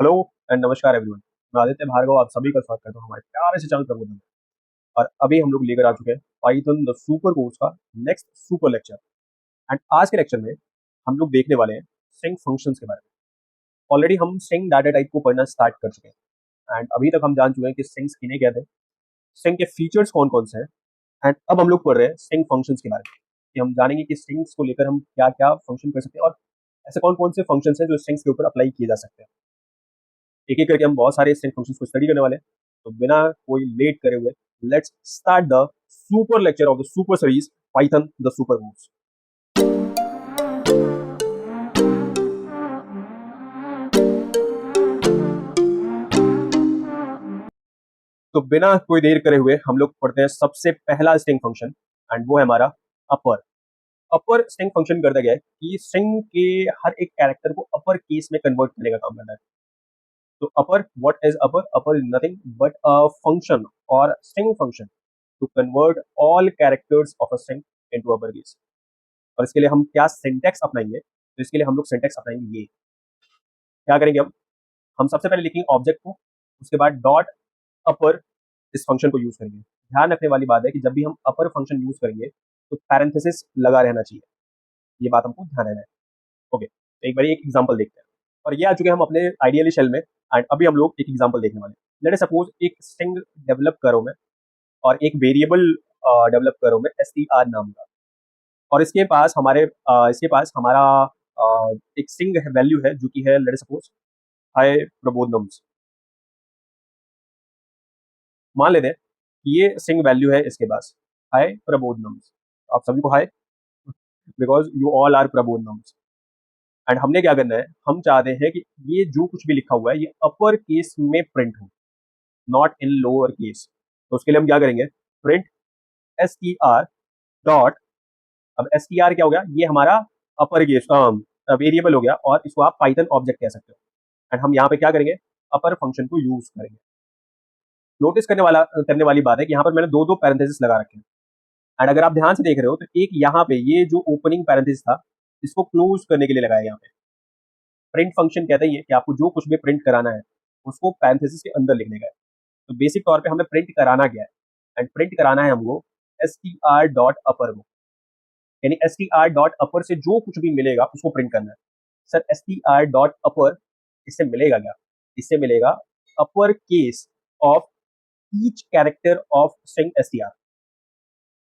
Hello and नमस्कार everyone. मैं आदित्य भार्गव आप सभी का स्वागत करता हूँ हमारे प्यारे से चैनल प्रबोधन में। और अभी हम लोग लेकर आ चुके हैं पाइथन द सुपर कोर्स का नेक्स्ट सुपर लेक्चर। एंड आज के लेक्चर में हम लोग देखने वाले हैं स्ट्रिंग फंक्शंस के बारे में। ऑलरेडी हम स्ट्रिंग डाटा टाइप को पढ़ना स्टार्ट कर चुके हैं एंड अभी तक हम जान चुके हैं कि स्ट्रिंग्स किन्हें कहते हैं, स्ट्रिंग के फीचर्स कौन कौन से हैं। एंड अब हम लोग पढ़ रहे हैं स्ट्रिंग फंक्शंस के बारे में कि हम जानेंगे कि स्ट्रिंग्स को लेकर हम क्या क्या फंक्शन कर सकते हैं और ऐसे कौन कौन से फंक्शंस हैं जो स्ट्रिंग्स के ऊपर अप्लाई किए जा सकते हैं। एक एक करके हम बहुत सारे स्ट्रिंग फंक्शंस को स्टडी करने वाले हैं। तो बिना कोई लेट करे हुए let's start the super lecture of the super series Python the super course. तो बिना कोई देर करे हुए हम लोग पढ़ते हैं सबसे पहला स्ट्रिंग फंक्शन एंड वो है हमारा अपर। अपर स्ट्रिंग फंक्शन करता क्या है कि स्ट्रिंग के हर एक कैरेक्टर को अपर केस में कन्वर्ट करने का काम करता है। तो upper, what is upper? Upper is nothing but a function और string function to convert all characters of a string into upper case. और इसके लिए हम क्या सिंटैक्स अपनाएंगे? तो इसके लिए हम लोग सिंटैक्स अपनाएंगे ये। क्या करेंगे हम सबसे पहले लिखेंगे ऑब्जेक्ट को, उसके बाद डॉट अपर इस फंक्शन को यूज करेंगे। ध्यान रखने वाली बात है कि जब भी हम अपर फंक्शन यूज करेंगे तो पैरेंथेसिस लगा रहना चाहिए, ये बात हमको ध्यान रहना है। ओके, तो एक बार एक एग्जांपल देखते हैं। और ये आ चुके हैं हम अपने आइडियली शेल में एंड अभी हम लोग एक एग्जांपल देखने वाले हैं। लेट सपोज एक स्ट्रिंग डेवलप करो मैं और एक वेरिएबल डेवलप करो मैं str नाम का, और इसके पास हमारा एक स्ट्रिंग वैल्यू है जो कि है लेट सपोज हाय प्रबोधनम्स। मान लेते हैं कि ये स्ट्रिंग वैल्यू है इसके पास हाय प्रबोधनम्स। आप सभी को hi because you all are प्रबोधनम्स। एंड हमने क्या करना है, हम चाहते हैं कि ये जो कुछ भी लिखा हुआ है ये अपर केस में प्रिंट हो, नॉट इन लोअर केस। तो उसके लिए हम क्या करेंगे, प्रिंट str डॉट, अब str क्या हो गया, ये हमारा अपर केस वेरिएबल हो गया और इसको आप पाइथन ऑब्जेक्ट कह सकते हो। एंड हम यहाँ पे क्या करेंगे, अपर फंक्शन को यूज करेंगे। नोटिस करने वाली बात है कि यहाँ पर मैंने दो दो पैरेंथेसिस लगा रखे हैं। एंड अगर आप ध्यान से देख रहे हो तो एक यहाँ पे ये जो ओपनिंग पैरेंथेसिस था इसको क्लोज करने के लिए लगाया यहाँ पे। प्रिंट फंक्शन कहता ही है कि आपको जो कुछ भी प्रिंट कराना है उसको पैरेंथेसिस के अंदर लिखने का है। तो बेसिक तौर पे हमें प्रिंट कराना क्या है, एंड प्रिंट कराना है हमको str डॉट अपर को, यानी str डॉट अपर से जो कुछ भी मिलेगा उसको प्रिंट करना है। सर str डॉट अपर, इससे मिलेगा क्या? इससे मिलेगा upper case of each character of string str।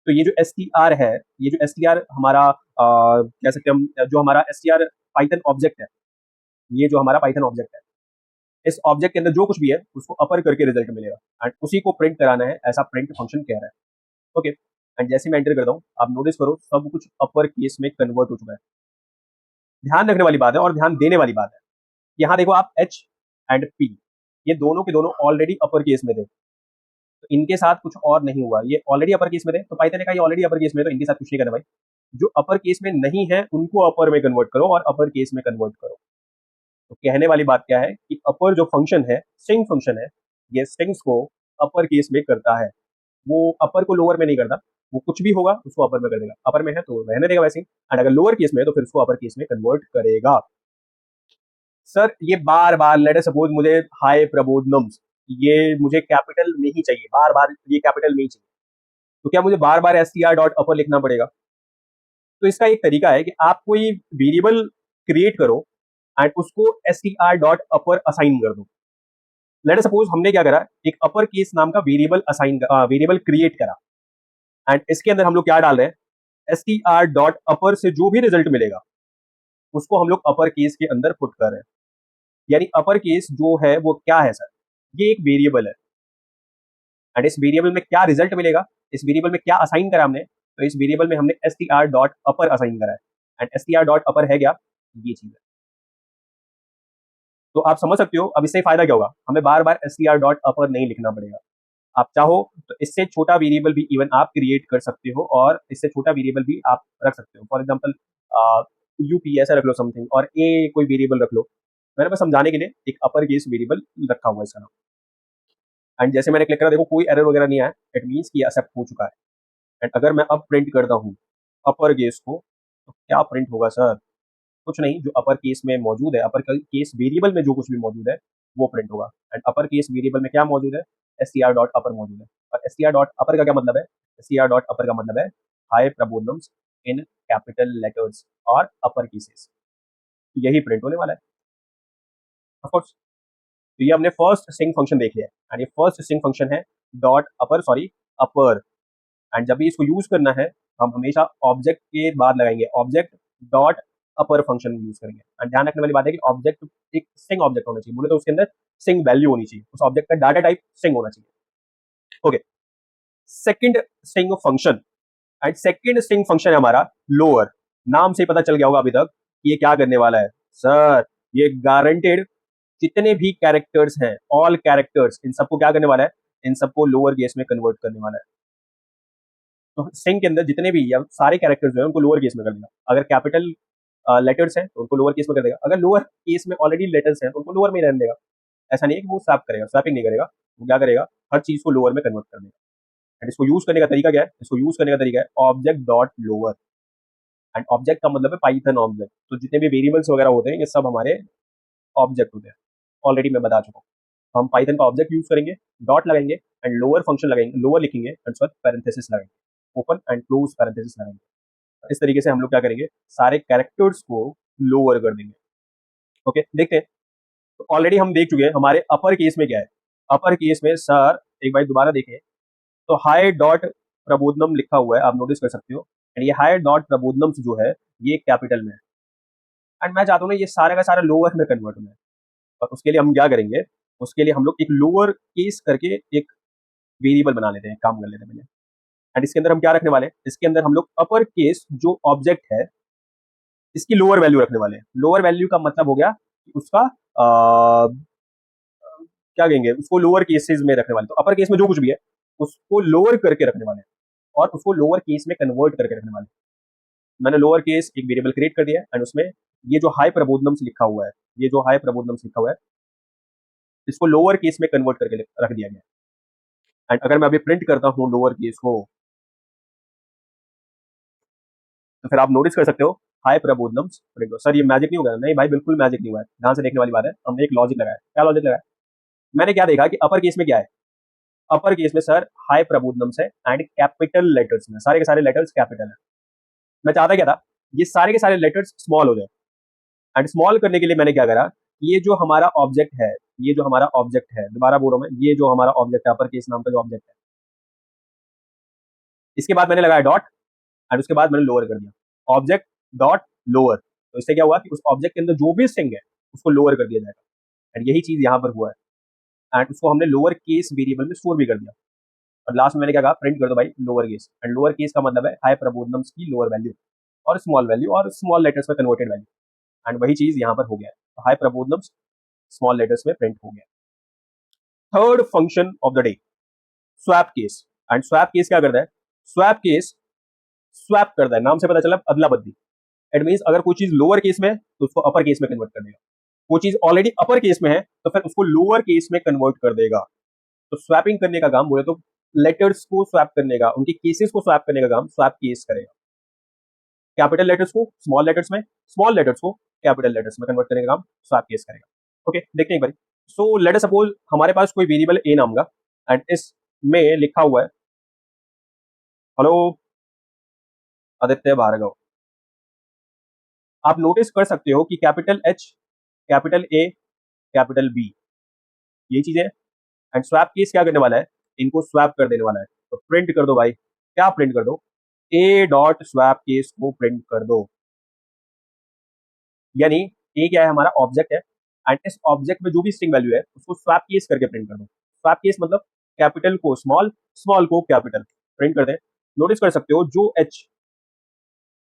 तो ये जो str है, ये जो str हमारा कह सकते हैं हम, जो हमारा str पाइथन ऑब्जेक्ट है, ये जो हमारा पाइथन ऑब्जेक्ट है, इस ऑब्जेक्ट के अंदर जो कुछ भी है उसको अपर करके रिजल्ट मिलेगा एंड उसी को प्रिंट कराना है, ऐसा प्रिंट फंक्शन कह रहा है। ओके, एंड जैसे मैं एंटर करता हूँ आप नोटिस करो सब कुछ अपर केस में कन्वर्ट हो चुका है। ध्यान रखने वाली बात है और ध्यान देने वाली बात है, यहाँ देखो आप H एंड P, ये दोनों के दोनों ऑलरेडी अपर केस में थे, तो इनके साथ कुछ और नहीं हुआ, ये ऑलरेडी अपर केस में थे तो पाइथन ने कहा ये ऑलरेडी अपर केस में है तो इनके साथ कुछ नहीं करना भाई, जो अपर केस में नहीं है उनको अपर में कन्वर्ट करो और अपर केस में कन्वर्ट करो। तो कहने वाली बात क्या है कि अपर जो फंक्शन है, स्ट्रिंग फंक्शन है, ये स्ट्रिंग्स को अपर केस में करता है, वो अपर को लोअर में नहीं करता। वो कुछ भी होगा उसको अपर में कर देगा, अपर में है तो रहने देगा वैसे ही, एंड अगर लोअर केस में है तो फिर उसको अपर केस में कन्वर्ट करेगा। सर ये बार बार लेट अस सपोज मुझे हाय प्रबोधनम्स, ये मुझे कैपिटल में ही चाहिए, बार बार ये कैपिटल में ही चाहिए, तो क्या मुझे बार बार str डॉट अपर लिखना पड़ेगा? तो इसका एक तरीका है कि आप कोई वेरिएबल क्रिएट करो एंड उसको str डॉट अपर असाइन कर दो। लेट अस सपोज हमने क्या करा, एक अपर केस नाम का वेरिएबल क्रिएट करा एंड इसके अंदर हम लोग क्या डाल रहे हैं, str डॉट अपर से जो भी रिजल्ट मिलेगा उसको हम लोग अपर केस के अंदर पुट कर रहे हैं। यानी अपर केस जो है वो क्या है सर, ये एक वेरिएबल है एंड इस वेरिएबल में क्या रिजल्ट मिलेगा, इस वेरिएबल में क्या असाइन करा हमने, तो इस वेरिएबल में हमने str डॉट अपर असाइन करा है एंड str डॉट अपर है क्या, ये चीज है। तो आप समझ सकते हो अब इससे फायदा क्या होगा, हमें बार बार str डॉट अपर नहीं लिखना पड़ेगा। आप चाहो तो इससे छोटा वेरिएबल भी इवन आप क्रिएट कर सकते हो और इससे छोटा वेरिएबल भी आप रख सकते हो। फॉर एग्जांपल यूपी ऐसा रख लो समथिंग और ए कोई वेरिएबल रख लो। मैंने बस समझाने के लिए एक अपर केस वेरिएबल रखा हुआ है इसका नाम। एंड जैसे मैंने क्लिक करा देखो कोई एरर वगैरह नहीं आया, इट मीन्स कि एक्सेप्ट हो चुका है। एंड अगर मैं अब प्रिंट करता हूँ अपर केस को तो क्या प्रिंट होगा सर, कुछ नहीं, जो अपर केस में मौजूद है, अपर केस वेरिएबल में जो कुछ भी मौजूद है वो प्रिंट होगा। एंड अपर केस वेरिएबल में क्या मौजूद है, str डॉट अपर मौजूद है। और str डॉट अपर का क्या मतलब है, str डॉट अपर का मतलब है हाई प्रबोधनम्स इन कैपिटल लेटर्स और अपर केसेस, यही प्रिंट होने वाला है ऑफ कोर्स। तो ये हमने फर्स्ट स्ट्रिंग फंक्शन देख लिया है, एंड ये फर्स्ट स्ट्रिंग फंक्शन है dot upper, sorry upper. And जब भी इसको यूज करना है हम हमेशा ऑब्जेक्ट के बाद लगाएंगे, ऑब्जेक्ट डॉट अपर फंक्शन यूज करेंगे। एंड ध्यान रखने वाली बात है कि ऑब्जेक्ट एक स्ट्रिंग ऑब्जेक्ट होना चाहिए, बोले तो उसके अंदर स्ट्रिंग वैल्यू होनी चाहिए, उस ऑब्जेक्ट का डाटा टाइप स्ट्रिंग होना चाहिए। Okay, second string function, and second string function है हमारा लोअर। नाम से पता चल गया होगा अभी तक कि ये क्या करने वाला है सर, ये गारंटेड जितने भी कैरेक्टर्स हैं, ऑल कैरेक्टर्स, इन सबको क्या करने वाला है, इन सबको लोअर केस में कन्वर्ट करने वाला है। तो स्ट्रिंग के अंदर जितने भी या सारे कैरेक्टर्स जो है उनको लोअर केस में कर देगा। अगर कैपिटल लेटर्स हैं तो उनको लोअर केस में कर देगा, अगर लोअर केस में ऑलरेडी लेटर्स हैं तो उनको लोअर में ही रहने देगा। ऐसा नहीं है कि वो स्वैप करेगा, स्वैपिंग नहीं करेगा, वो क्या करेगा, हर चीज को लोअर में कन्वर्ट कर देगा। एंड इसको यूज करने का तरीका क्या है, इसको यूज करने का तरीका है object dot lower. And object का मतलब है पाइथन ऑब्जेक्ट, तो जितने भी वेरिएबल्स वगैरह होते हैं ये सब हमारे ऑब्जेक्ट होते हैं, ऑलरेडी मैं बता चुका हूँ। हम पाइथन का ऑब्जेक्ट यूज करेंगे, डॉट लगाएंगे एंड लोअर फंक्शन लगाएंगे, लोअर लिखेंगे एंड उसके बाद पैरेंथेसिस लगाएंगे, ओपन एंड क्लोज पैरेंथेसिस लगाएंगे। इस तरीके से हम लोग क्या करेंगे, सारे कैरेक्टर्स को लोअर कर देंगे। ओके, देखते हैं। तो ऑलरेडी हम देख चुके हैं हमारे अपर केस में क्या है। अपर केस में सर एक बार दोबारा देखें तो हाई डॉट प्रबोधनम लिखा हुआ है, आप नोटिस कर सकते हो। एंड ये हाई डॉट प्रबोधनम जो है ये कैपिटल में है, एंड मैं चाहता हूँ ना ये सारा का सारा लोअर में कन्वर्ट होना है। और उसके लिए हम क्या करेंगे, उसके लिए हम लोग एक लोअर केस करके एक वेरिएबल बना लेते हैं, काम कर लेते हैं पहले। एंड इसके अंदर हम क्या रखने वाले हैं, इसके अंदर हम लोग अपर केस जो ऑब्जेक्ट है इसकी लोअर वैल्यू रखने वाले हैं। लोअर वैल्यू का मतलब हो गया कि उसका क्या कहेंगे, उसको लोअर केसेस में रखने वाले। तो अपर केस में जो कुछ भी है उसको लोअर करके रखने वाले हैं और उसको लोअर केस में कन्वर्ट करके रखने वाले हैं। मैंने लोअर केस एक वेरिएबल क्रिएट कर दिया है एंड उसमें ये जो हाई प्रबोधनम्स लिखा हुआ है, ये जो हाई प्रबोधनम्स लिखा हुआ है इसको लोअर केस में कन्वर्ट करके रख दिया गया है। एंड अगर मैं अभी प्रिंट करता हूँ लोअर केस को तो फिर आप नोटिस कर सकते हो हाई प्रबोधनम्स प्रिंट हो। सर ये मैजिक नहीं होगा, नहीं भाई बिल्कुल मैजिक नहीं हुआ है, ध्यान से देखने वाली बात है। हमने एक लॉजिक लगाया, क्या लॉजिक लगाया, मैंने क्या देखा कि अपर केस में क्या है, अपर केस में सर हाई प्रबोधनम्स है एंड कैपिटल लेटर्स में सारे के सारे लेटर्स कैपिटल है। मैं चाहता क्या था, ये सारे के सारे लेटर्स स्मॉल हो जाए। एंड स्मॉल करने के लिए मैंने क्या करा, ये जो हमारा ऑब्जेक्ट है, ये जो हमारा ऑब्जेक्ट है, दोबारा बोल रहा हूं मैं, ये जो हमारा ऑब्जेक्ट है, अपर केस नाम का जो ऑब्जेक्ट है, इसके बाद मैंने लगाया डॉट एंड उसके बाद मैंने लोअर कर दिया ऑब्जेक्ट डॉट लोअर। तो इससे क्या हुआ कि उस ऑब्जेक्ट के अंदर जो भी स्ट्रिंग है उसको लोअर कर दिया जाएगा। एंड यही चीज यहां पर हुआ है एंड उसको हमने लोअर केस वेरिएबल में स्टोर भी कर दिया। और लास्ट में मैंने क्या कहा, प्रिंट कर दो भाई lower case. And lower case का मतलब है हाई प्रबोधनम्स की लोअर वैल्यू और स्मॉल लेटर्स में कन्वर्टेड वैल्यू। एंड वही चीज यहाँ पर हो गया है, तो हाई प्रबोधनम्स स्मॉल लेटर्स में प्रिंट हो गया। Third function of the day, swap case. And swap case क्या करता है, स्वैप केस स्वैप करता है, नाम से पता चला अदला बदली। इट मींस अगर कोई चीज लोअर केस में है तो उसको अपर केस में कन्वर्ट कर देगा, कोई चीज ऑलरेडी अपर केस में है तो फिर उसको लोअर केस में कन्वर्ट कर देगा। तो स्वैपिंग करने का काम बोले तो लेटर्स को स्वैप करने का, उनके केसेस को स्वैप करने का काम स्वैप केस करेगा। कैपिटल लेटर्स को स्मॉल लेटर्स में, स्मॉल लेटर्स को कैपिटल लेटर्स में कन्वर्ट करने का काम स्वैप केस करेगा। ओके, देखते हैं एक बार। सो लेट अस सपोज हमारे पास कोई वेरिएबल ए नाम का एंड इसमें लिखा हुआ है हेलो आदित्य भार्गव। आप नोटिस कर सकते हो कि capital H, capital A, capital B, ये चीजें। एंड स्वैप केस क्या करने वाला है, इनको स्वैप कर देने वाला है। तो प्रिंट कर दो भाई, क्या प्रिंट कर दो, ए डॉट स्वैप केस को प्रिंट कर दो। यानी ए क्या है, हमारा ऑब्जेक्ट है एंड इस ऑब्जेक्ट में जो भी स्ट्रिंग वैल्यू है उसको स्वैप केस करके प्रिंट कर दो। स्वैप केस मतलब कैपिटल को स्मॉल, स्मॉल को कैपिटल, प्रिंट कर दे। नोटिस कर सकते हो जो एच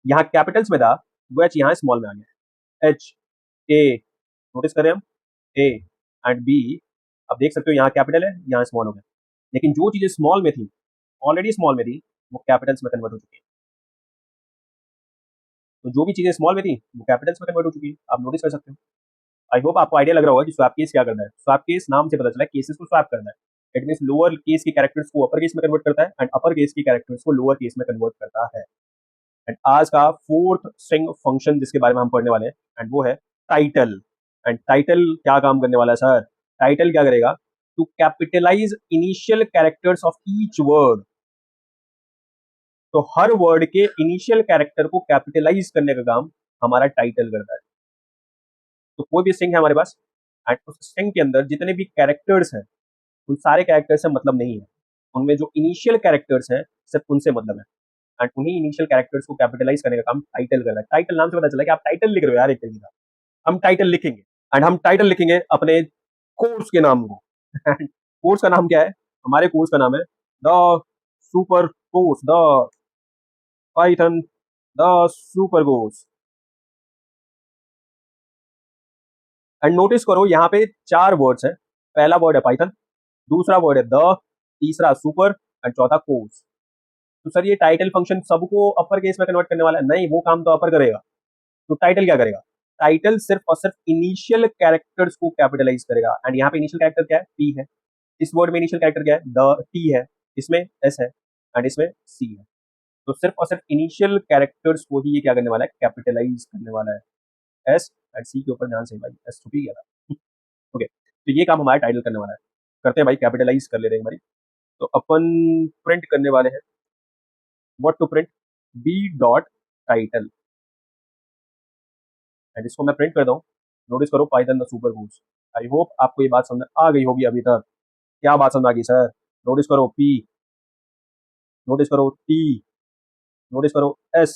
यहाँ कैपिटल्स में था वो एच यहाँ स्मॉल में आ गया, एच ए, नोटिस करें हम ए एंड बी, अब देख सकते हो यहाँ कैपिटल है यहाँ स्मॉल हो गया, लेकिन जो चीजें स्मॉल में थी, ऑलरेडी स्मॉल में थी, वो कैपिटल्स में कन्वर्ट हो चुकी है। तो जो भी चीजें स्मॉल में थी वो कैपिटल्स में कन्वर्ट हो चुकी है, आप नोटिस कर सकते हो। आई होप आपको आइडिया लग रहा होगा कि स्वैप केस क्या करता है। स्वैप केस नाम से पता चला है केसेस को स्वैप करता है। इट मींस लोअर केस की कैरेक्टर्स को अपर केस में कन्वर्ट करता है एंड अपर केस की कैरेक्टर्स को लोअर केस में कन्वर्ट करता है। एंड आज का फोर्थ स्ट्रिंग फंक्शन जिसके बारे में हम पढ़ने वाले हैं एंड वो है टाइटल। एंड टाइटल क्या काम करने वाला है सर, टाइटल क्या करेगा, to capitalise initial characters of each word. तो हर वर्ड के इनिशियल कैरेक्टर को कैपिटलाइज करने का काम हमारा टाइटल करता है। तो कोई भी स्ट्रिंग है हमारे पास, एंड उस स्ट्रिंग के अंदर जितने भी कैरेक्टर्स हैं उन सारे कैरेक्टर्स से मतलब नहीं है, उनमें जो इनिशियल कैरेक्टर्स हैं सिर्फ उनसे मतलब है, एंड उन्हीं इनिशियल कैरेक्टर्स को कैपिटलाइज करने का काम टाइटल करता है। टाइटल नाम से पता चला कि आप टाइटल लिख रहे हो यार एक तरीके का। हम टाइटल लिखेंगे, एंड हम टाइटल लिखेंगे अपने कोर्स के नाम को। कोर्स का नाम क्या है, हमारे कोर्स का नाम है the super course, the Python, the super course. And notice करो यहाँ पे 4 वर्ड्स हैं। पहला वर्ड है पाइथन, दूसरा वर्ड है द, तीसरा सुपर, एंड चौथा कोर्स। तो सर ये टाइटल फंक्शन सबको अपर केस में कन्वर्ट करने वाला है? नहीं, वो काम तो अपर करेगा। तो टाइटल क्या करेगा, टाइटल सिर्फ और सिर्फ इनिशियल कैरेक्टर्स को कैपिटलाइज करेगा। एंड यहाँ पे इनिशियल कैरेक्टर क्या है, पी है। इस वर्ड में इनिशियल कैरेक्टर क्या है, द, टी है। इसमें एस है, एंड इसमें सी है। तो सिर्फ और सिर्फ इनिशियल कैरेक्टर्स को ही ये क्या करने वाला है, कैपिटलाइज करने वाला है। एस एंड सी के ऊपर ध्यान से भाई, एस छुपी गया था। ओके, तो ये काम हमारा टाइटल करने वाला है। करते हैं भाई, कैपिटलाइज कर ले रहे हैं हमारी। तो अपन प्रिंट करने वाले हैं, what to print, B dot title. And इसको मैं प्रिंट करता हूँ। नोटिस करो Python the super course. I hope आपको ये बात समझ आ गई होगी अभी तक। क्या बात समझ आ गई सर? नोटिस करो पी, नोटिस करो टी, नोटिस करो एस,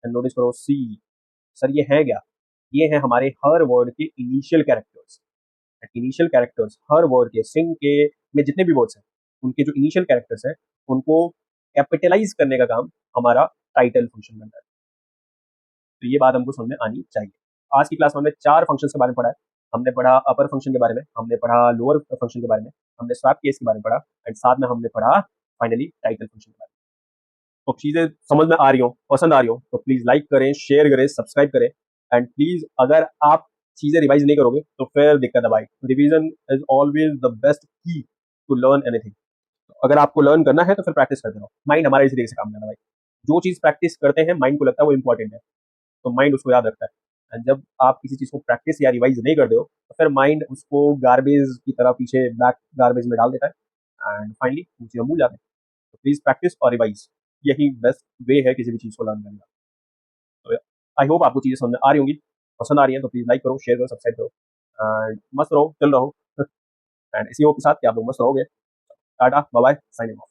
एंड नोटिस करो सी। सर ये है क्या, ये है हमारे हर वर्ड के इनिशियल कैरेक्टर्स। इनिशियल कैरेक्टर्स हर वर्ड के, स्ट्रिंग के में जितने भी वर्ड्स हैं उनके जो इनिशियल कैरेक्टर्स हैं उनको कैपिटलाइज करने का काम हमारा टाइटल फंक्शन करता है। तो ये बात हमको समझ में आनी चाहिए। आज की क्लास में हमने 4 फंक्शंस के बारे में पढ़ा है। हमने पढ़ा अपर फंक्शन के बारे में, हमने पढ़ा लोअर फंक्शन के बारे में, हमने स्वैप केस के बारे में पढ़ा, एंड साथ में हमने पढ़ा फाइनली टाइटल फंक्शन के बारे में। तो चीजें समझ में आ रही हो, पसंद आ रही हो, तो प्लीज लाइक करें, शेयर करें, सब्सक्राइब करें। एंड प्लीज अगर आप चीजें रिवाइज नहीं करोगे तो फिर दिक्कत है भाई। Revision is always the best की टू लर्न एनीथिंग। अगर आपको लर्न करना है तो फिर प्रैक्टिस करते रहो। माइंड हमारा इसी तरीके से काम करना है भाई। जो चीज प्रैक्टिस करते हैं माइंड को लगता है वो इंपॉर्टेंट है, तो माइंड उसको याद रखता है। एंड जब आप किसी चीज को प्रैक्टिस या रिवाइज नहीं करते हो तो फिर माइंड उसको गार्बेज की तरह पीछे बैक गार्बेज में डाल देता है, एंड फाइनली वो चीजें भूल जाते हैं। तो प्लीज प्रैक्टिस और रिवाइज, यही बेस्ट वे है किसी भी चीज को लर्न करने का। तो आई होप आपको चीजें समझ में आ रही होंगी। पसंद आ रही है तो प्लीज लाइक करो, शेयर करो, सब्सक्राइब करो, एंड मस्त रहो, चल रहो। एंड इसी होप के साथ कि आप लोग मस्त रहोगे। Tata bye bye, signing of.